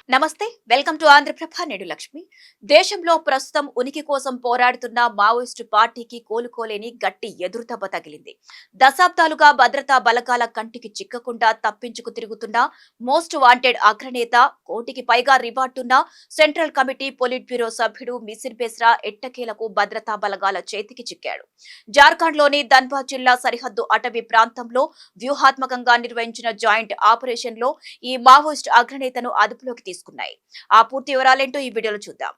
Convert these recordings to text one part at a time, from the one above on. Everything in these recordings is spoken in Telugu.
నమస్తే, వెల్కమ్ టు ఆంధ్రప్రభ. నేడు లక్ష్మి. దేశంలో ప్రస్తుతం ఉనికి కోసం పోరాడుతున్న మావోయిస్టు పార్టీకి కోలుకోలేని గట్టి ఎదురుదెబ్బ తగిలింది. దశాబ్దాలుగా భద్రతా బలగాల కంటికి చిక్కకుండా తప్పించుకు తిరుగుతున్న మోస్ట్ వాంటెడ్ అగ్రనేత, కోటికి పైగా రివార్డున్న సెంట్రల్ కమిటీ పొలిట్ బ్యూరో సభ్యుడు మిసిర్ బెస్రా ఎట్టకేలకు భద్రతా బలగాల చేతికి చిక్కాడు. జార్ఖండ్లోని ధన్బాద్ జిల్లా సరిహద్దు అటవీ ప్రాంతంలో వ్యూహాత్మకంగా నిర్వహించిన జాయింట్ ఆపరేషన్ లో ఈ మావోయిస్టు అగ్రనేతను అదుపులోకి తీసుకున్నాయి. ఆ పూర్తి వివరాలేంటో ఈ వీడియోలో చూద్దాం.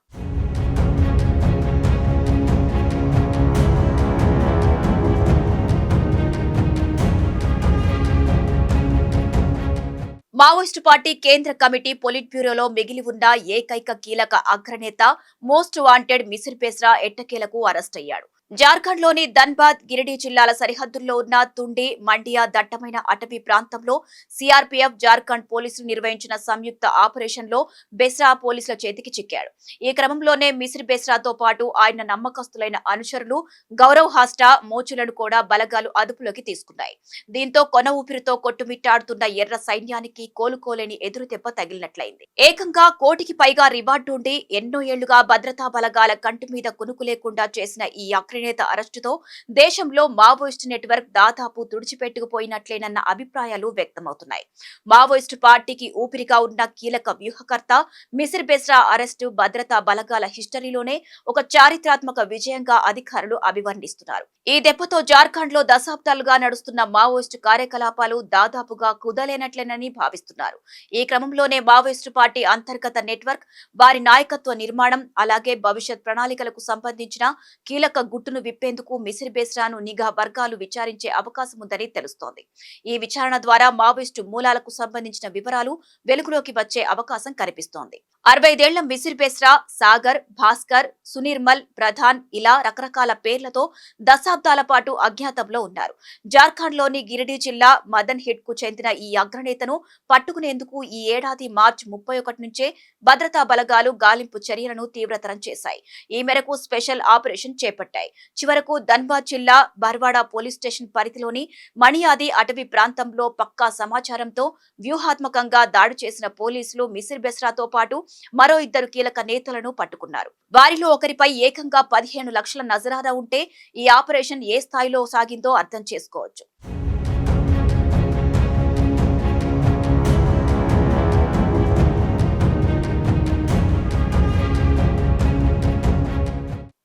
మావోయిస్టు పార్టీ కేంద్ర కమిటీ పొలిట్ బ్యూరోలో మిగిలి ఉన్న ఏకైక కీలక అగ్రనేత మోస్ట్ వాంటెడ్ మిసిర్ బెస్రా ఎట్టకేలకు అరెస్ట్ అయ్యాడు. జార్ఖండ్లోని ధన్బాద్, గిరిడి జిల్లాల సరిహద్దుల్లో ఉన్న తుండి, మండియా దట్టమైన అటవీ ప్రాంతంలో సిఆర్పీఎఫ్, జార్ఖండ్ పోలీసులు నిర్వహించిన సంయుక్త ఆపరేషన్ లో బెస్రా పోలీసుల చేతికి చిక్కాడు. ఈ క్రమంలోనే మిసిర్ బెస్రాతో పాటు ఆయన నమ్మకస్తులైన అనుచరులు గౌరవ్ హాస్టా, మోచులను కూడా బలగాలు అదుపులోకి తీసుకున్నాయి. దీంతో కొన ఊపిరితో కొట్టుమిట్టాడుతున్న ఎర్ర సైన్యానికి కోలుకోలేని ఎదురుదెబ్బ తగిలినట్లయింది. ఏకంగా కోటికి పైగా రివార్డు ఉండి ఎన్నో ఏళ్లుగా భద్రతా బలగాల కంటి మీద కునుకు లేకుండా చేసిన ఈ నేత అరెస్టుతో దేశంలో మావోయిస్టు నెట్వర్క్ దాదాపు తుడిచిపెట్టుకుపోయినట్లేనన్న అభిప్రాయాలు వ్యక్తమవుతున్నాయి. మావోయిస్టు పార్టీకి ఊపిరిగా ఉన్న కీలక వ్యూహకర్త మిసిర్ బెస్రా అరెస్టు భద్రతా బలగాల హిస్టరీలోనే ఒక చారిత్రాత్మక విజయంగా అధికారులు అభివర్ణిస్తున్నారు. ఈ దెబ్బతో జార్ఖండ్ లో దశాబ్దాలుగా నడుస్తున్న మావోయిస్టు కార్యకలాపాలు దాదాపుగా కుదలేనట్లేనని భావిస్తున్నారు. ఈ క్రమంలోనే మావోయిస్టు పార్టీ అంతర్గత నెట్వర్క్, వారి నాయకత్వ నిర్మాణం, అలాగే భవిష్యత్ ప్రణాళికలకు సంబంధించిన కీలక గుట్టును విప్పేందుకు మిసిర్ బెస్రాను నిఘా వర్గాలు విచారించే అవకాశం ఉందని తెలుస్తోంది. ఈ విచారణ ద్వారా మావోయిస్టు మూలాలకు సంబంధించిన వివరాలు వెలుగులోకి వచ్చే అవకాశం కనిపిస్తోంది. 65 ఏళ్ల మిసిర్ బెస్రా, సాగర్, భాస్కర్, సునిర్మల్, ప్రధాన్ ఇలా రకరకాల పేర్లతో దశాబ్దాల పాటు అజ్ఞాతంలో ఉన్నారు. జార్ఖండ్ లోని గిరిడి జిల్లా మదన్ హిట్ కు చెందిన ఈ అగ్రనేతను పట్టుకునేందుకు ఈ ఏడాది మార్చి 31 నుంచే భద్రతా బలగాలు గాలింపు చర్యలను తీవ్రతరం చేశాయి. ఈ మేరకు స్పెషల్ ఆపరేషన్ చేపట్టాయి. చివరకు ధన్బాద్ జిల్లా బర్వాడా పోలీస్ స్టేషన్ పరిధిలోని మణియాది అటవీ ప్రాంతంలో పక్కా సమాచారంతో వ్యూహాత్మకంగా దాడి చేసిన పోలీసులు మిసిర్ బెస్రాతో పాటు మరో 2 కీలక నేతలను పట్టుకున్నారు. వారిలో ఒకరిపై ఏకంగా 15 లక్షల నజరానా ఉంటే ఈ ఆపరేషన్ ఏ స్థాయిలో సాగిందో అర్థం చేసుకోవచ్చు.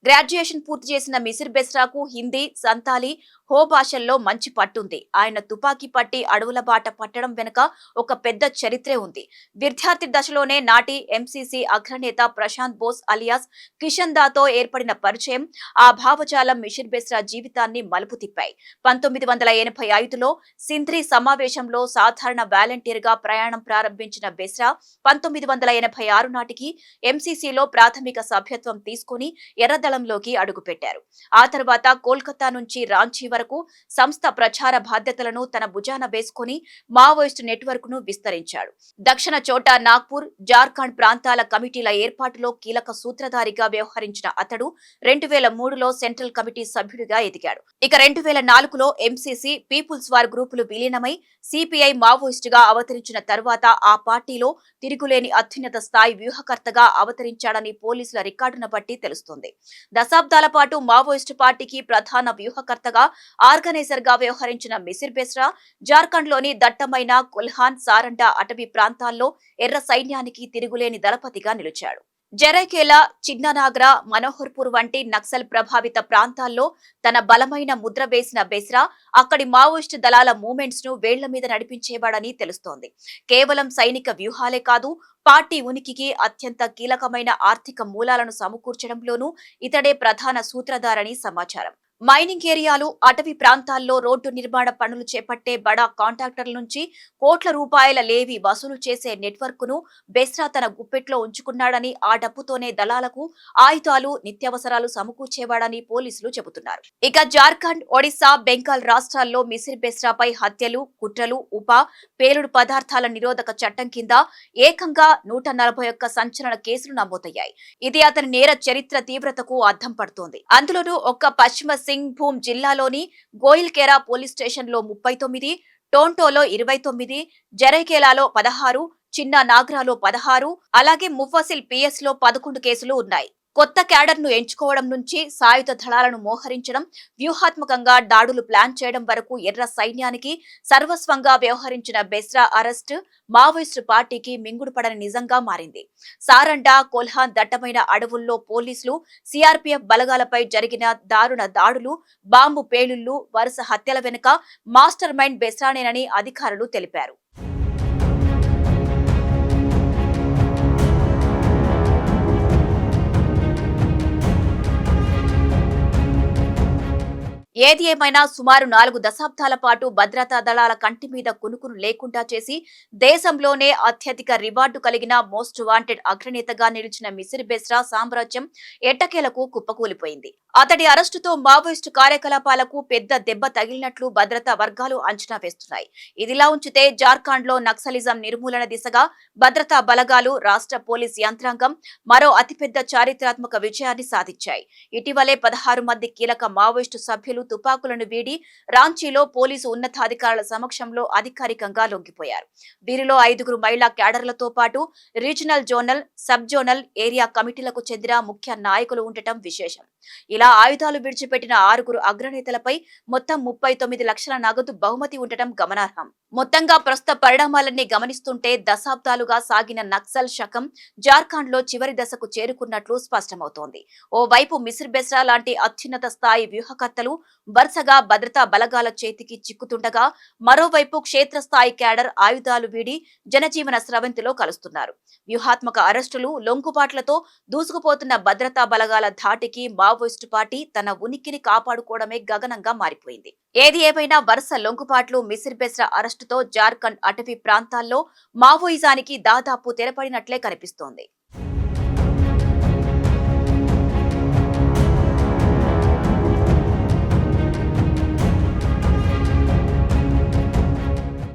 గ్రాడ్యుయేషన్ పూర్తి చేసిన మిసిర్ బెస్రాకు హిందీ, సంతాలి, హో భాషల్లో మంచి పట్టుంది. ఆయన తుపాకీ పట్టి అడవుల బాట పట్టడం వెనుక ఒక పెద్ద చరిత్రే ఉంది. విద్యార్థి దశలోనే నాటి ఎంసీసీ అగ్రనేత ప్రశాంత్ బోస్ అలియాస్ కిషన్ దాతో ఏర్పడిన పరిచయం, ఆ భావజాలం మిసిర్ బెస్రా జీవితాన్ని మలుపు తిప్పాయి. 1985లో సింధ్రీ సమావేశంలో సాధారణ వాలంటీర్ గా ప్రయాణం ప్రారంభించిన బెస్రా 1986 నాటికి ఎంసీసీలో ప్రాథమిక సభ్యత్వం తీసుకుని ఎర్రదళంలోకి అడుగుపెట్టారు. ఆ తర్వాత కోల్కతా నుంచి రాంచీ వరకు సంస్థ ప్రచార బాధ్యతలను తన భుజాన వేసుకుని మావోయిస్టు నెట్వర్క్ ను విస్తరించాడు. దక్షిణ చోటా నాగ్పూర్, జార్ఖండ్ ప్రాంతాల కమిటీల ఏర్పాటులో కీలక సూత్రధారిగా వ్యవహరించిన అతడు 2003లో సెంట్రల్ కమిటీ సభ్యుడిగా ఎదిగాడు. ఇక 2004లో ఎంసీసీ, పీపుల్స్ వార్ గ్రూపులు విలీనమై సిపిఐ మావోయిస్టుగా అవతరించిన తర్వాత ఆ పార్టీలో తిరుగులేని అత్యున్నత స్థాయి వ్యూహకర్తగా అవతరించాడని పోలీసుల రికార్డును బట్టి తెలుస్తోంది. దశాబ్దాల పాటు మావోయిస్టు పార్టీకి ప్రధాన వ్యూహకర్తగా, ఆర్గనైజర్ గా వ్యవహరించిన మిసిర్ బెస్రా జార్ఖండ్ లోని దట్టమైన కుల్హాన్, సారండా అటవీ ప్రాంతాల్లో ఎర్ర సైన్యానికి తిరుగులేని దళపతిగా నిలిచాడు. జరైకేలా, చిన్ననాగ్రా, మనోహర్పూర్ వంటి నక్సల్ ప్రభావిత ప్రాంతాల్లో తన బలమైన ముద్ర వేసిన బెస్రా అక్కడి మావోయిస్టు దళాల మూవ్మెంట్స్ ను వేళ్ల మీద నడిపించేవాడని తెలుస్తోంది. కేవలం సైనిక వ్యూహాలే కాదు, పార్టీ ఉనికికి అత్యంత కీలకమైన ఆర్థిక మూలాలను సమకూర్చడంలోనూ ఇతడే ప్రధాన సూత్రధారని సమాచారం. మైనింగ్ ఏరియాలు, అటవీ ప్రాంతాల్లో రోడ్డు నిర్మాణ పనులు చేపట్టే బడా కాంట్రాక్టర్ల నుంచి కోట్ల రూపాయల లేవి వసూలు చేసే నెట్వర్క్ ను బెస్రా తన గుప్పెట్లో ఉంచుకున్నాడని, ఆ డబ్బుతోనే దళాలకు ఆయుధాలు, నిత్యావసరాలు సమకూర్చేవాడని పోలీసులు చెబుతున్నారు. ఇక జార్ఖండ్, ఒడిశా, బెంగాల్ రాష్ట్రాల్లో మిసిర్ బెస్రాపై హత్యలు, కుట్రలు, పేలుడు పదార్థాల నిరోధక చట్టం కింద ఏకంగా 141 సంచలన కేసులు నమోదయ్యాయి. ఇది అతని నేర చరిత్ర తీవ్రతకు అద్దం పడుతోంది. అందులోనూ ఒక్క పశ్చిమ సింగ్ భూమ్ జిల్లాలోని గోయిల్కేరా పోలీస్ స్టేషన్ లో 39, టోంటోలో 29, జరైకేలాలో 16, చిన్న నాగ్రాలో 16, అలాగే ముఫసిల్ పిఎస్ లో 11 కేసులు ఉన్నాయి. కొత్త క్యాడర్ను ఎంచుకోవడం నుంచి సాయుధ దళాలను మోహరించడం, వ్యూహాత్మకంగా దాడులు ప్లాన్ చేయడం వరకు ఎర్ర సైన్యానికి సర్వస్వంగా వ్యవహరించిన బెస్రా అరెస్ట్ మావోయిస్టు పార్టీకి మింగుడుపడని నిజంగా మారింది. సారండా, కొల్హాన్ దట్టమైన అడవుల్లో పోలీసులు, సిఆర్పీఎఫ్ బలగాలపై జరిగిన దారుణ దాడులు, బాంబు పేలుళ్లు, వరుస హత్యల వెనుక మాస్టర్ మైండ్ బెస్రానేనని అధికారులు తెలిపారు. ఏది ఏమైనా సుమారు 4 దశాబ్దాల పాటు భద్రతా దళాల కంటి మీద కునుకును లేకుండా చేసి దేశంలోనే అత్యధిక రివార్డు కలిగిన మోస్ట్ వాంటెడ్ అగ్రనేతగా నిలిచిన మిసిర్ బెస్రా సామ్రాజ్యం ఎట్టకేలకు కుప్పకూలిపోయింది. అతడి అరెస్టుతో మావోయిస్టు కార్యకలాపాలకు పెద్ద దెబ్బ తగిలినట్లు భద్రతా వర్గాలు అంచనా వేస్తున్నాయి. ఇదిలా ఉంచితే జార్ఖండ్ లో నక్సలిజం నిర్మూలన దిశగా భద్రతా బలగాలు, రాష్ట్ర పోలీస్ యంత్రాంగం మరో అతిపెద్ద చారిత్రాత్మక విజయాన్ని సాధించాయి. ఇటీవలే 16 మంది కీలక మావోయిస్టు సభ్యులు తుపాకులను వీడి రాంచీలో పోలీసు ఉన్నతాధికారుల సమక్షంలో అధికారికంగా లొంగిపోయారు. వీరిలో 5 మహిళా క్యాడర్లతో పాటు regional, zonal, sub zonal, area కమిటీలకు చెందిన ముఖ్య నాయకులు ఉండటం విశేషం. ఇలా ఆయుధాలు విడిచిపెట్టిన 6 అగ్రనేతలపై మొత్తం 39 లక్షల నగదు బహుమతి ఉండటం గమనార్హం. మొత్తంగా ప్రస్తుత పరిణామాలన్నీ గమనిస్తుంటే దశాబ్దాలుగా సాగిన నక్సల్ శకం జార్ఖండ్ లో చివరి దశకు చేరుకున్నట్లు స్పష్టమవుతోంది. ఓవైపు మిసిర్ బెస్రా లాంటి అత్యున్నత స్థాయి వ్యూహకర్తలు వరుసగా భద్రతా బలగాల చేతికి చిక్కుతుండగా, మరోవైపు క్షేత్రస్థాయి క్యాడర్ ఆయుధాలు వీడి జనజీవన స్రవంతిలో కలుస్తున్నారు. వ్యూహాత్మక అరెస్టులు, లొంగుబాట్లతో దూసుకుపోతున్న భద్రతా బలగాల ధాటికి మావోయిస్టు పార్టీ తన ఉనికిని కాపాడుకోవడమే గగనంగా మారిపోయింది. ఏది ఏమైనా వరుస లొంగుబాట్లు, మిసిర్ బెస్రా అరెస్టుతో జార్ఖండ్ అటవీ ప్రాంతాల్లో మావోయిజానికి దాదాపు తెరపడినట్లే కనిపిస్తోంది.